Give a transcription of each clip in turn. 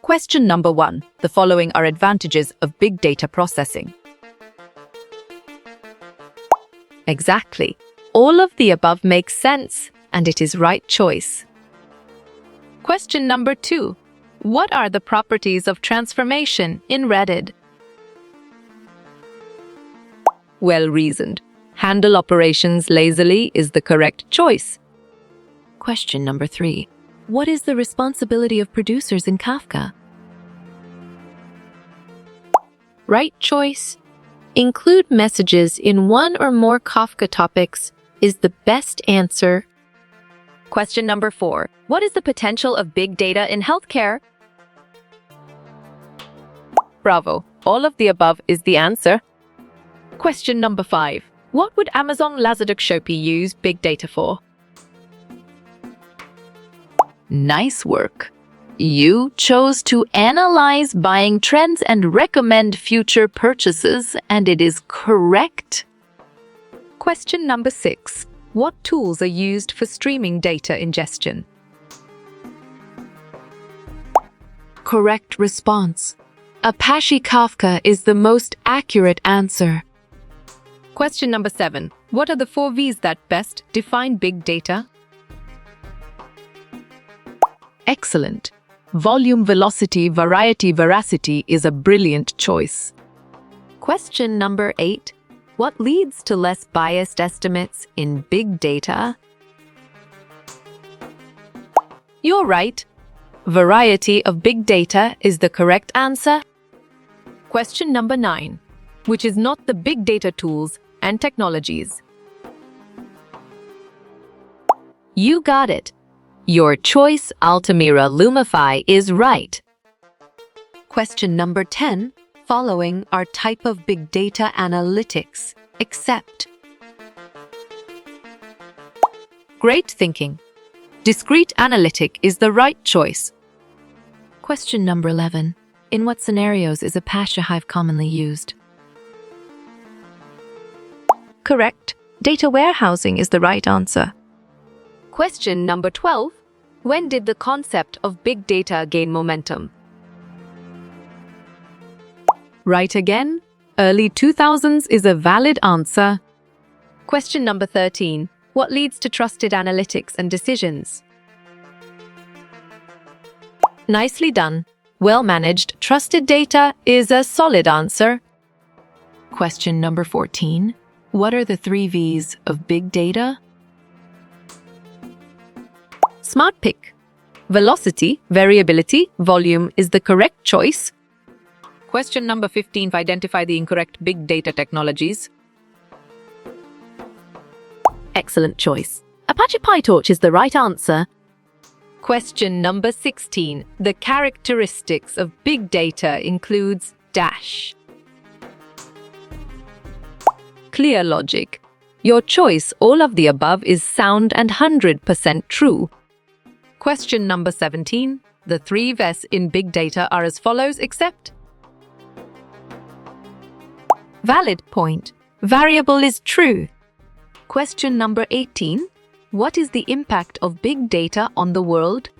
Question number 1. The following are advantages of big data processing. Exactly. All of the above makes sense, and it is right choice. Question number 2. What are the properties of transformation in Reddit? Well reasoned. Handle operations lazily is the correct choice. Question number 3. What is the responsibility of producers in Kafka? Right choice. Include messages in one or more Kafka topics is the best answer. Question number 4. What is the potential of big data in healthcare? Bravo. All of the above is the answer. Question number 5. What would Amazon Laszlo Shopee use big data for? Nice work. You chose to analyze buying trends and recommend future purchases, and it is correct. Question number 6. What tools are used for streaming data ingestion? Correct response. Apache Kafka is the most accurate answer. Question number 7. What are the 4 V's that best define big data? Excellent. Volume, velocity, variety, veracity is a brilliant choice. Question number 8. What leads to less biased estimates in big data? You're right. Variety of big data is the correct answer. Question number 9. Which is not the big data tools and technologies? You got it. Your choice, Altamira Lumify, is right. Question number 10. Following are type of big data analytics, except. Great thinking. Discrete analytic is the right choice. Question number 11. In what scenarios is Apache Hive commonly used? Correct. Data warehousing is the right answer. Question number 12. When did the concept of big data gain momentum? Right again. Early 2000s is a valid answer. Question number 13. What leads to trusted analytics and decisions? Nicely done. Well-managed, trusted data is a solid answer. Question number 14. What are the 3 V's of big data? Smart pick. Velocity, variability, volume is the correct choice. Question number 15. Identify the incorrect big data technologies. Excellent choice. Apache PyTorch is the right answer. Question number 16. The characteristics of big data includes dash. Clear logic. Your choice, all of the above, is sound and 100% true. Question number 17. The 3 V's in big data are as follows, except. Valid point. Variable is true. Question number 18. What is the impact of big data on the world?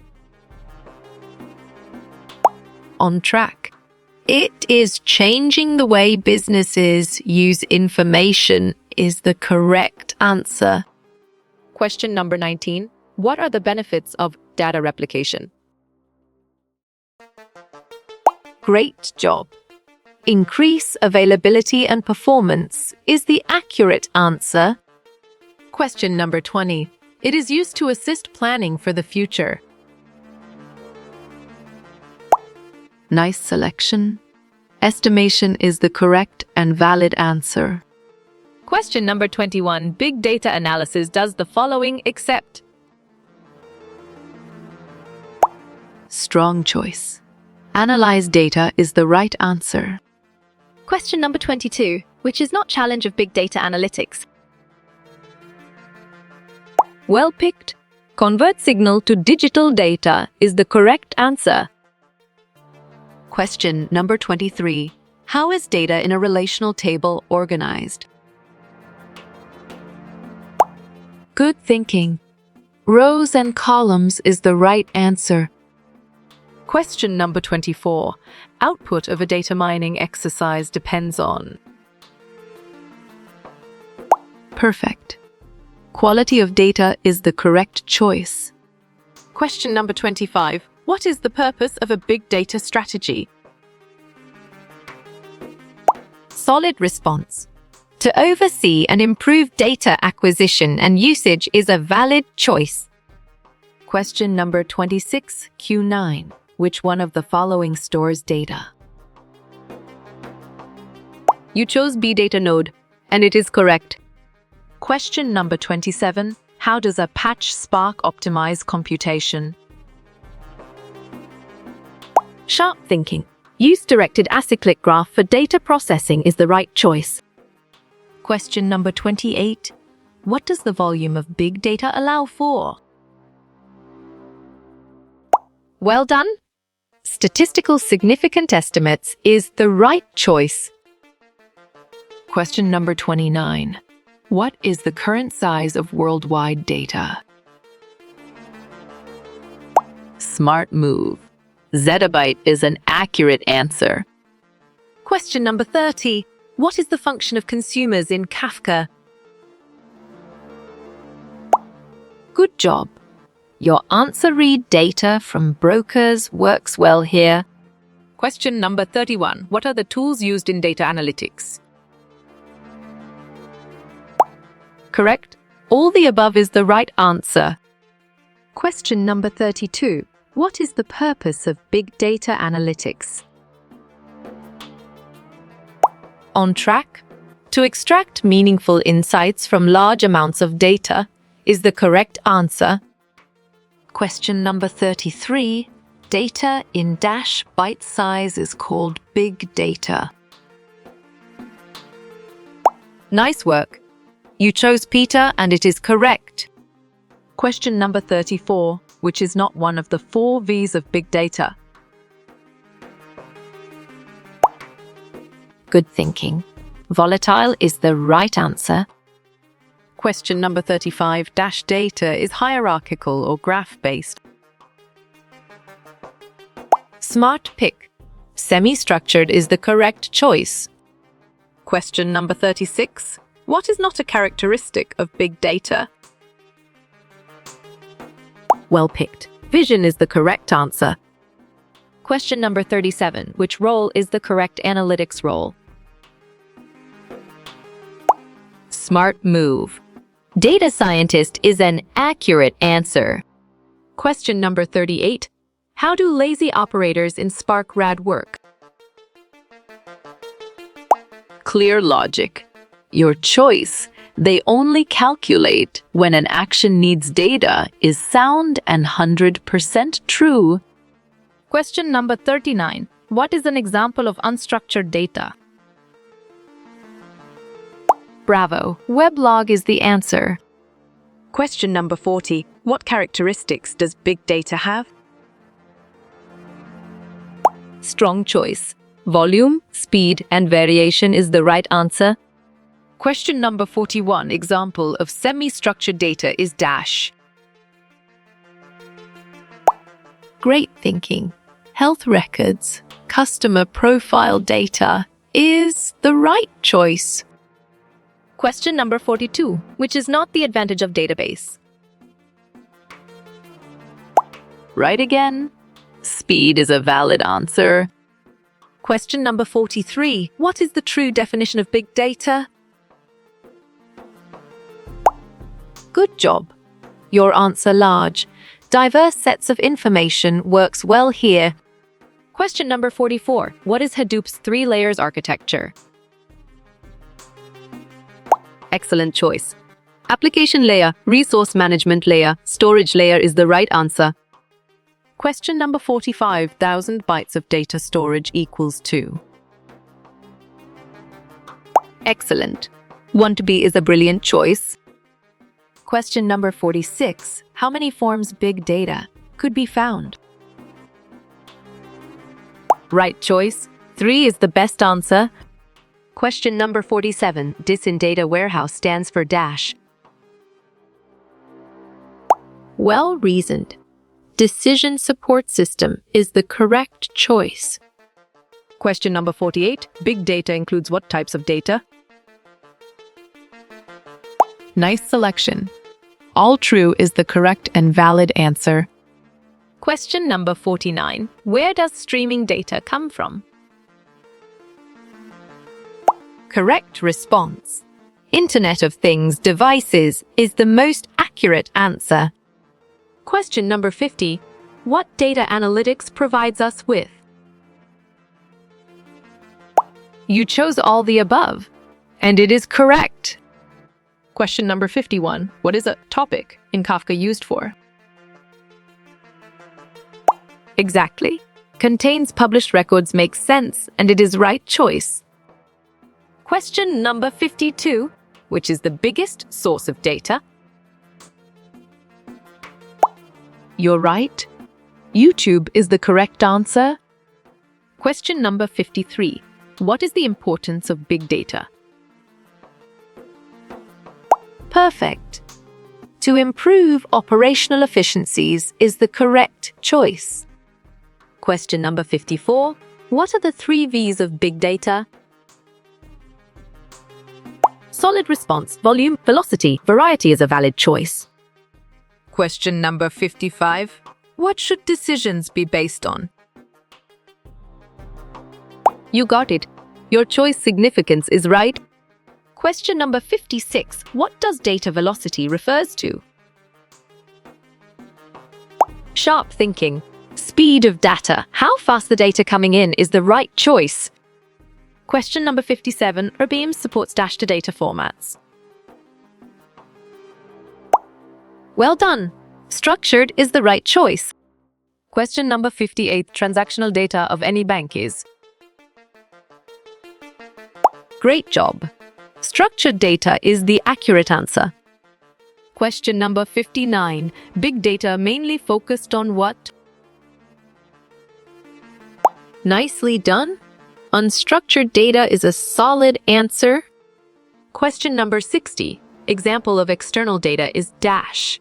On track. It is changing the way businesses use information is the correct answer. Question number 19. What are the benefits of data replication? Great job. Increase availability and performance is the accurate answer. Question number 20. It is used to assist planning for the future. Nice selection. Estimation is the correct and valid answer. Question number 21. Big data analysis does the following except. Strong choice. Analyze data is the right answer. Question number 22, which is not challenge of big data analytics. Well picked. Convert signal to digital data is the correct answer. Question number 23. How is data in a relational table organized? Good thinking. Rows and columns is the right answer. Question number 24. Output of a data mining exercise depends on. Perfect. Quality of data is the correct choice. Question number 25. What is the purpose of a big data strategy? Solid response. To oversee and improve data acquisition and usage is a valid choice. Question number 26, Q9. Which one of the following stores data? You chose B data node, and it is correct. Question number 27. How does a patch Spark optimize computation? Sharp thinking. Use-directed acyclic graph for data processing is the right choice. Question number 28. What does the volume of big data allow for? Well done. Statistical significant estimates is the right choice. Question number 29. What is the current size of worldwide data? Smart move. Zettabyte is an accurate answer. Question number 30. What is the function of consumers in Kafka? Good job. Your answer read data from brokers works well here. Question number 31. What are the tools used in data analytics? Correct. All the above is the right answer. Question number 32. What is the purpose of big data analytics? On track. To extract meaningful insights from large amounts of data is the correct answer. Question number 33. Data in dash byte size is called big data. Nice work. You chose Peter and it is correct. Question number 34, which is not one of the 4 V's of big data. Good thinking. Volatile is the right answer. Question number 35. Dash data is hierarchical or graph-based. Smart pick. Semi-structured is the correct choice. Question number 36. What is not a characteristic of big data? Well picked. Vision is the correct answer. Question number 37. Which role is the correct analytics role? Smart move. Data scientist is an accurate answer. Question number 38. How do lazy operators in Spark RAD work? Clear logic. Your choice, they only calculate when an action needs data, is sound and 100% true. Question number 39. What is an example of unstructured data? Bravo. Weblog is the answer. Question number 40. What characteristics does big data have? Strong choice. Volume, speed, and variation is the right answer. Question number 41. Example of semi-structured data is dash. Great thinking. Health records, customer profile data is the right choice. Question number 42. Which is not the advantage of database? Right again. Speed is a valid answer. Question number 43. What is the true definition of big data? Good job. Your answer large. Diverse sets of information works well here. Question number 44. What is Hadoop's 3 layers architecture? Excellent choice. Application layer, resource management layer, storage layer is the right answer. Question number 45. 1,000 bytes of data storage equals 2. Excellent. 1-B is a brilliant choice. Question number 46. How many forms big data could be found? Right choice. 3 is the best answer. Question number 47. Dis in data warehouse stands for dash. Well reasoned. decision support system is the correct choice? Question number 48. Big data includes what types of data? Nice selection. All true is the correct and valid answer. Question number 49. Where does streaming data come from? Correct response. Internet of Things devices is the most accurate answer. Question number 50. What data analytics provides us with? You chose all the above, and it is correct. Question number 51. What is a topic in Kafka used for? Exactly. Contains published records makes sense, and it is right choice. Question number 52. Which is the biggest source of data? You're right. YouTube is the correct answer. Question number 53. What is the importance of big data? Perfect. To improve operational efficiencies is the correct choice. Question number 54. What are the 3 V's of big data? Solid response, volume, velocity, variety is a valid choice. Question number 55. What should decisions be based on? You got it. Your choice significance is right. Question number 56. What does data velocity refers to? Sharp thinking. Speed of data. How fast the data coming in is the right choice. Question number 57. Rabeam supports dash to data formats. Well done. Structured is the right choice. Question number 58. Transactional data of any bank is? Great job. Structured data is the accurate answer. Question number 59. Big data mainly focused on what? Nicely done. Unstructured data is a solid answer. Question number 60. Example of external data is dash.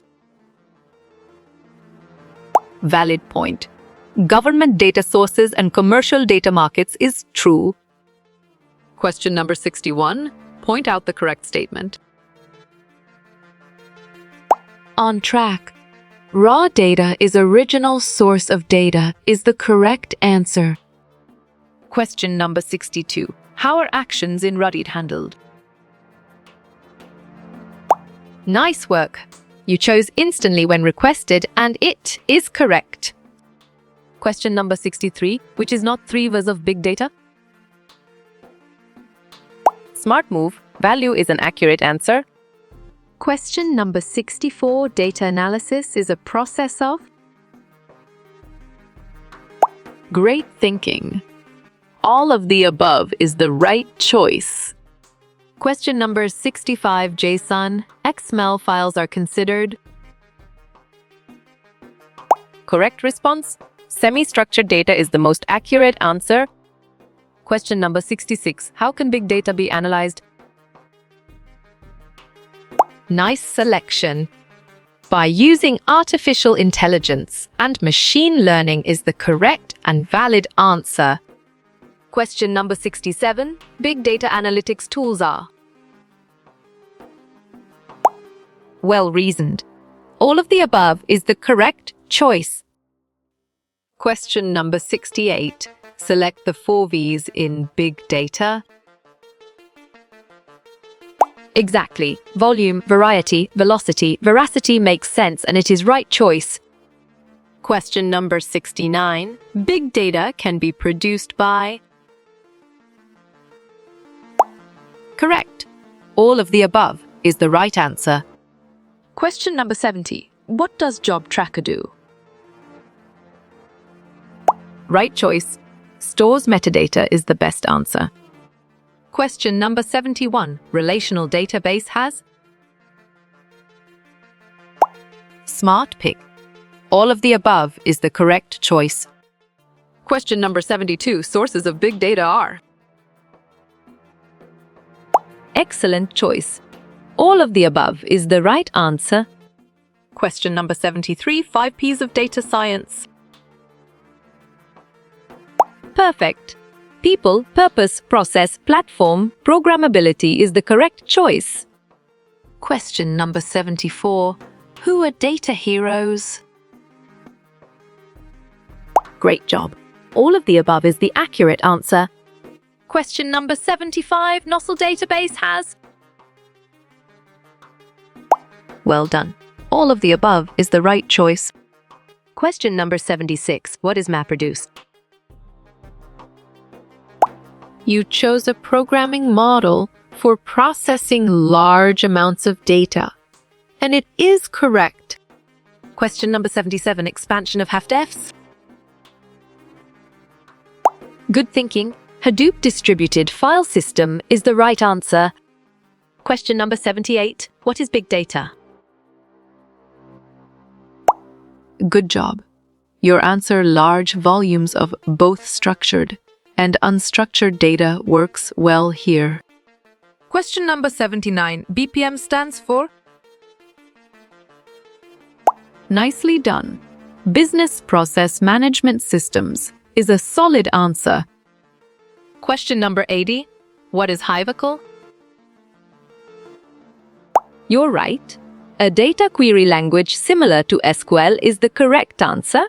Valid point. Government data sources and commercial data markets is true. Question number 61. Point out the correct statement. On track. Raw data is original source of data is the correct answer. Question number 62. How are actions in Reddit handled? Nice work. You chose instantly when requested, and it is correct. Question number 63. Which is not 3 V's of big data? Smart move. Value is an accurate answer. Question number 64. Data analysis is a process of? Great thinking. All of the above is the right choice. Question number 65. JSON, XML files are considered? Correct response. Semi-structured data is the most accurate answer. Question number 66. How can big data be analyzed? Nice selection. By using artificial intelligence and machine learning is the correct and valid answer. Question number 67. Big data analytics tools are? Well reasoned. All of the above is the correct choice. Question number 68. Select the 4 V's in big data. Exactly. Volume, variety, velocity, veracity makes sense, and it is right choice. Question number 69. Big data can be produced by? Correct. All of the above is the right answer. Question number 70. What does Job Tracker do? Right choice. Stores metadata is the best answer. Question number 71. Relational database has? Smart pick. All of the above is the correct choice. Question number 72. Sources of big data are? Excellent choice. All of the above is the right answer. Question number 73, 5 P's of data science. Perfect. People, purpose, process, platform, programmability is the correct choice. Question number 74. Who are data heroes? Great job. All of the above is the accurate answer. Question number 75. Nozzle database has. Well done. All of the above is the right choice. Question number 76, what is MapReduce? You chose a programming model for processing large amounts of data. And it is correct. Question number 77, expansion of HAFDEFs. Good thinking. Hadoop Distributed File System is the right answer. Question number 78, what is big data? Good job. Your answer, large volumes of both structured and unstructured data, works well here. Question number 79. BPM stands for. Nicely done. Business Process Management Systems is a solid answer. Question number 80. What is Hivacle? You're right. A data query language similar to SQL is the correct answer.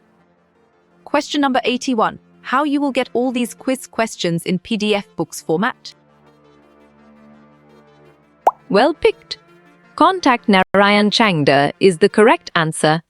Question number 81, how you will get all these quiz questions in PDF books format? Well picked. Contact Narayan Changda is the correct answer.